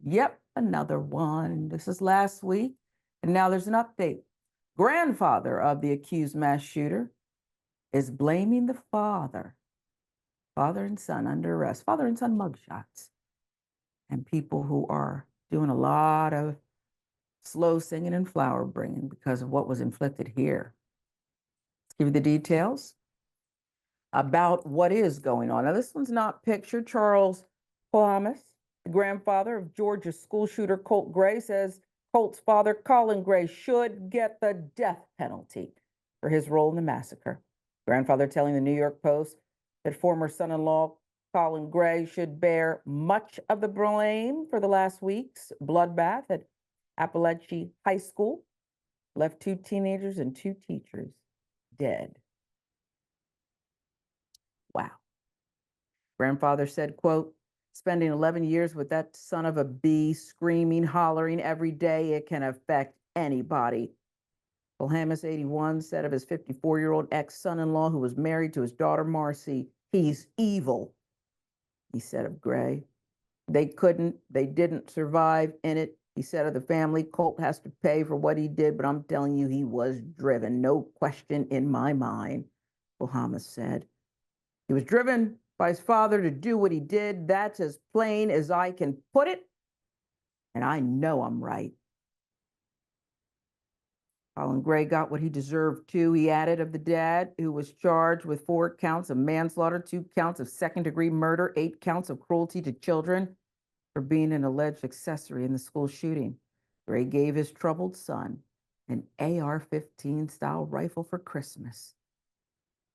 Yep, another one. This is last week, and now there's an update. Grandfather of the accused mass shooter is blaming the father. Father and son under arrest. Father and son mugshots. And people who are doing a lot of slow singing and flower bringing because of what was inflicted here. Let's give you the details about what is going on. Now, this one's not pictured. Charles Polhamus, the grandfather of Georgia's school shooter Colt Gray, says Colt's father, Colin Gray, should get the death penalty for his role in the massacre. Grandfather telling the New York Post that former son-in-law Colin Gray should bear much of the blame for the last week's bloodbath at Apalachee High School, left 2 teenagers and 2 teachers dead. Wow. Grandfather said, quote, spending 11 years with that son of a bee, screaming, hollering every day, it can affect anybody. Polhamus, 81, said of his 54-year-old ex-son-in-law who was married to his daughter, Marcee, he's evil. He said of Gray, they didn't survive in it. He said of the family, Colt has to pay for what he did, but I'm telling you, he was driven. No question in my mind, Polhamus said. He was driven by his father to do what he did. That's as plain as I can put it. And I know I'm right. Colin Gray got what he deserved too. He added of the dad, who was charged with 4 counts of manslaughter, 2 counts of second-degree murder, 8 counts of cruelty to children for being an alleged accessory in the school shooting. Gray gave his troubled son an AR-15 style rifle for Christmas.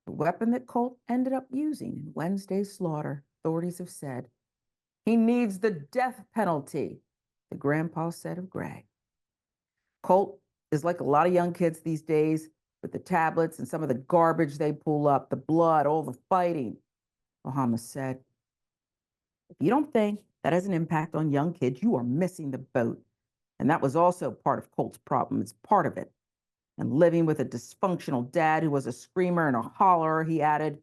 The weapon that Colt ended up using in Wednesday's slaughter, authorities have said. He needs the death penalty, the grandpa said of Gray. Colt is like a lot of young kids these days with the tablets and some of the garbage they pull up, the blood, all the fighting. Polhamus said, if you don't think that has an impact on young kids, you are missing the boat. And that was also part of Colt's problem. It's part of it. And living with a dysfunctional dad who was a screamer and a hollerer, he added,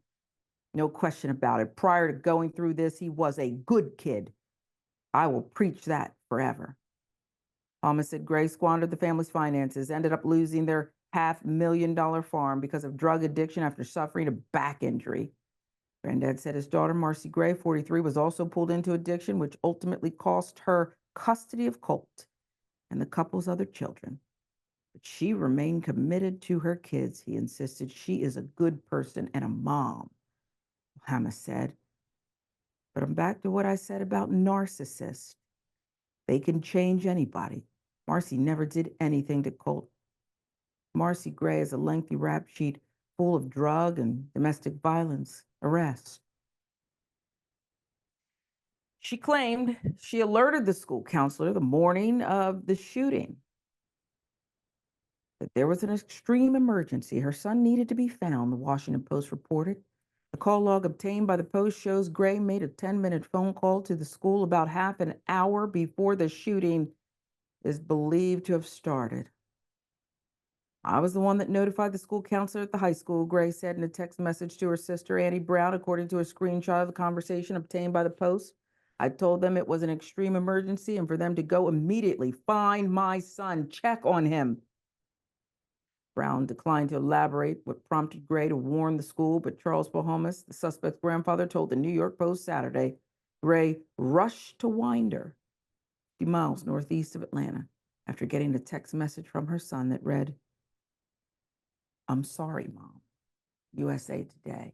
no question about it. Prior to going through this, he was a good kid. I will preach that forever. Polhamus said Gray squandered the family's finances, ended up losing their $500,000 farm because of drug addiction after suffering a back injury. Granddad said his daughter, Marcee Gray, 43, was also pulled into addiction, which ultimately cost her custody of Colt and the couple's other children. But she remained committed to her kids. He insisted she is a good person and a mom, Polhamus said. But I'm back to what I said about narcissists. They can change anybody. Marcee never did anything to Colt. Marcee Gray has a lengthy rap sheet full of drug and domestic violence arrests. She claimed she alerted the school counselor the morning of the shooting that there was an extreme emergency. Her son needed to be found, the Washington Post reported. The call log obtained by the Post shows Gray made a 10-minute phone call to the school about half an hour before the shooting is believed to have started. I was the one that notified the school counselor at the high school, Gray said in a text message to her sister, Annie Brown, according to a screenshot of the conversation obtained by the Post. I told them it was an extreme emergency and for them to go immediately, find my son, check on him. Brown declined to elaborate what prompted Gray to warn the school, but Charles Polhamus, the suspect's grandfather, told the New York Post Saturday Gray rushed to Winder, 50 miles northeast of Atlanta, after getting a text message from her son that read, I'm sorry, Mom. USA Today.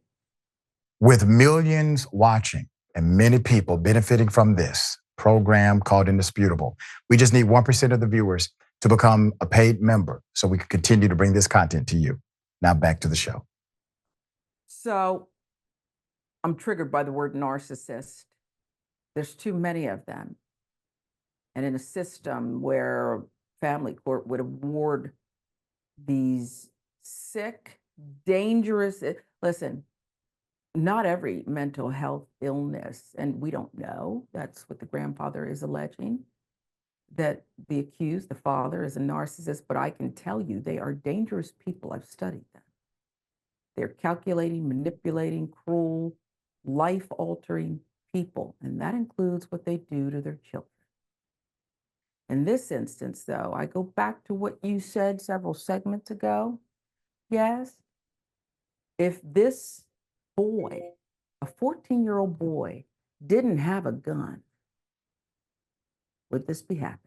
With millions watching and many people benefiting from this program called Indisputable, we just need 1% of the viewers to become a paid member so we can continue to bring this content to you. Now back to the show. So I'm triggered by the word narcissist. There's too many of them. And in a system where family court would award these sick, dangerous, listen, not every mental health illness, and we don't know, that's what the grandfather is alleging, that the accused, the father, is a narcissist, but I can tell you they are dangerous people. I've studied them. They're calculating, manipulating, cruel, life-altering people, and that includes what they do to their children. In this instance, though, I go back to what you said several segments ago. Yes. If this boy, a 14-year-old boy, didn't have a gun, would this be happening?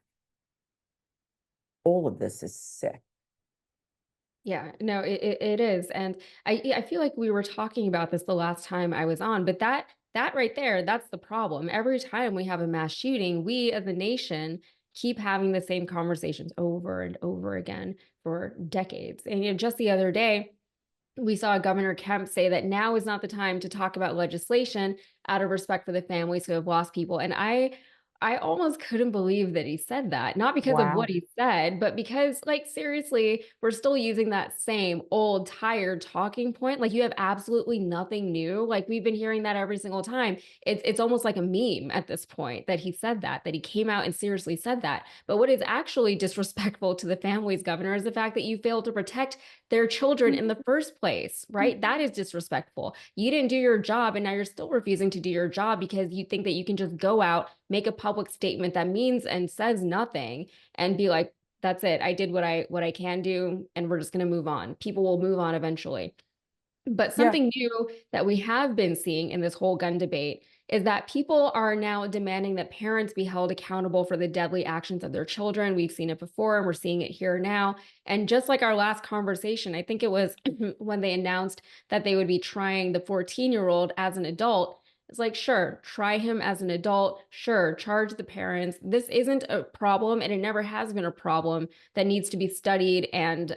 All of this is sick. Yeah, no, it is. And I feel like we were talking about this the last time I was on, but that right there, that's the problem. Every time we have a mass shooting, we as a nation keep having the same conversations over and over again for decades. And just the other day, we saw Governor Kemp say that now is not the time to talk about legislation out of respect for the families who have lost people. And I almost couldn't believe that he said that, not because of what Wow. he said, but because, like, seriously, we're still using that same old tired talking point. Like, you have absolutely nothing new. Like, we've been hearing that every single time. It's almost like a meme at this point that he said that he came out and seriously said that. But what is actually disrespectful to the families, Governor, is the fact that you failed to protect their children in the first place, right? That is disrespectful. You didn't do your job, and now you're still refusing to do your job because you think that you can just go out, make a public statement that means and says nothing, and be like, that's it. I did what I can do, and we're just going to move on. People will move on eventually. But Yeah. something new that we have been seeing in this whole gun debate is that people are now demanding that parents be held accountable for the deadly actions of their children. We've seen it before and we're seeing it here now. And just like our last conversation, I think it was when they announced that they would be trying the 14-year-old as an adult. It's like, sure, try him as an adult. Sure, charge the parents. This isn't a problem, and it never has been a problem that needs to be studied and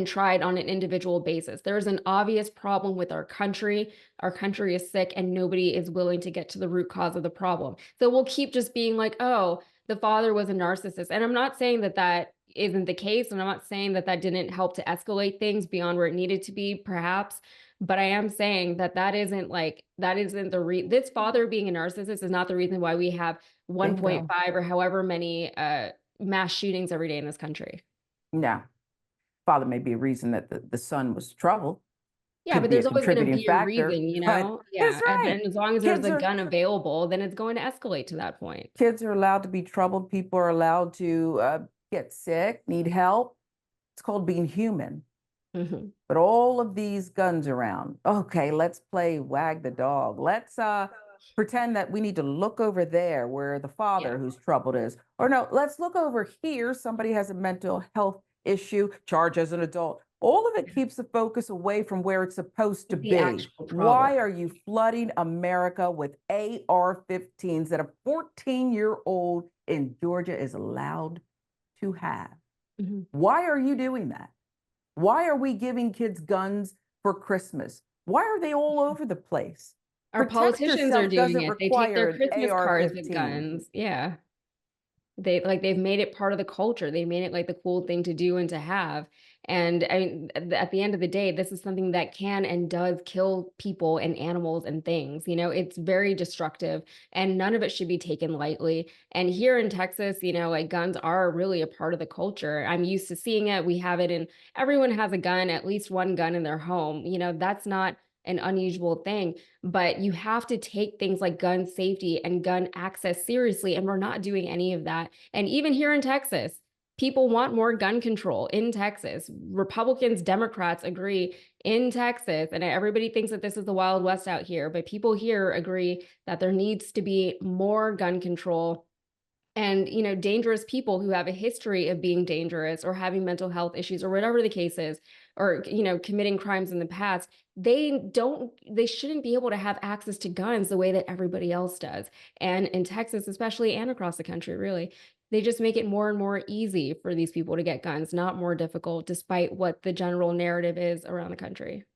tried on an individual basis. There is an obvious problem with our country. Our country is sick and nobody is willing to get to the root cause of the problem. So we'll keep just being like, oh, the father was a narcissist. And I'm not saying that that isn't the case. And I'm not saying that that didn't help to escalate things beyond where it needed to be, perhaps. But I am saying that that isn't this father being a narcissist is not the reason why we have Bingo. 1.5 or however many mass shootings every day in this country. No. Father may be a reason that the son was troubled, Yeah, could but be a there's always gonna contributing be a factor, reason, but that's Yeah, right. and as long as there's Kids a are gun available, then it's going to escalate to that point. kids are allowed to be troubled. People are allowed to get sick, need help. It's called being human. Mhm. But all of these guns around, okay, let's play wag the dog. Let's pretend that we need to look over there where the Yeah. father who's troubled is. Or no, let's look over here. Somebody has a mental health issue, charge as an adult. All of it keeps the focus away from where it's supposed to The be. actual problem. Why are you flooding America with AR-15s that a 14-year-old in Georgia is allowed to have? Mhm. Why are you doing that? Why are we giving kids guns for Christmas? Why are they all over the place? Our Protect politicians are yourself doing doesn't it. They take require their an Christmas cards with AR-15. guns. Yeah. They've made it part of the culture. They made it like the cool thing to do and to have. And I mean, at the end of the day, this is something that can and does kill people and animals and things. It's very destructive and none of it should be taken lightly. And here in Texas, like guns are really a part of the culture. I'm used to seeing it. We have it in everyone has a gun, at least one gun in their home. That's not an unusual thing, but you have to take things like gun safety and gun access seriously. And we're not doing any of that. And even here in Texas, people want more gun control in Texas. Republicans, Democrats agree in Texas. And everybody thinks that this is the Wild West out here, but people here agree that there needs to be more gun control. And, dangerous people who have a history of being dangerous or having mental health issues or whatever the case is, or, committing crimes in the past, they shouldn't be able to have access to guns the way that everybody else does. And in Texas, especially, and across the country, really, they just make it more and more easy for these people to get guns, not more difficult, despite what the general narrative is around the country.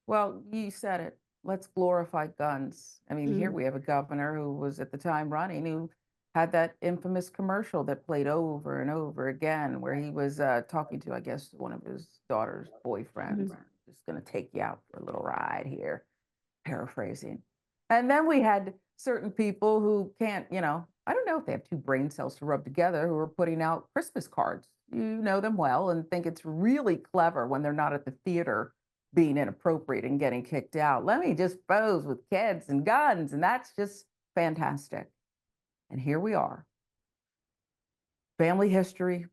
Well, you said it. Let's glorify guns. I mean, here Mhm. we have a governor who was at the time running who had that infamous commercial that played over and over again where he was talking to, I guess, one of his daughter's boyfriends. Mhm. Just going to take you out for a little ride here, paraphrasing. And then we had certain people who can't, I don't know if they have two brain cells to rub together, who are putting out Christmas cards. You know them well and think it's really clever when they're not at the theater being inappropriate and getting kicked out. Let me just pose with kids and guns. And that's just fantastic. And here we are. Family history,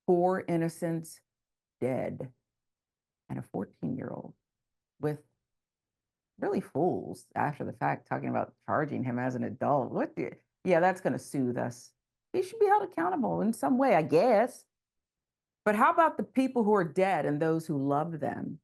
4 innocents dead, and a 14-year-old with really fools after the fact talking about charging him as an adult. Yeah, that's going to soothe us. He should be held accountable in some way, I guess. But how about the people who are dead and those who love them?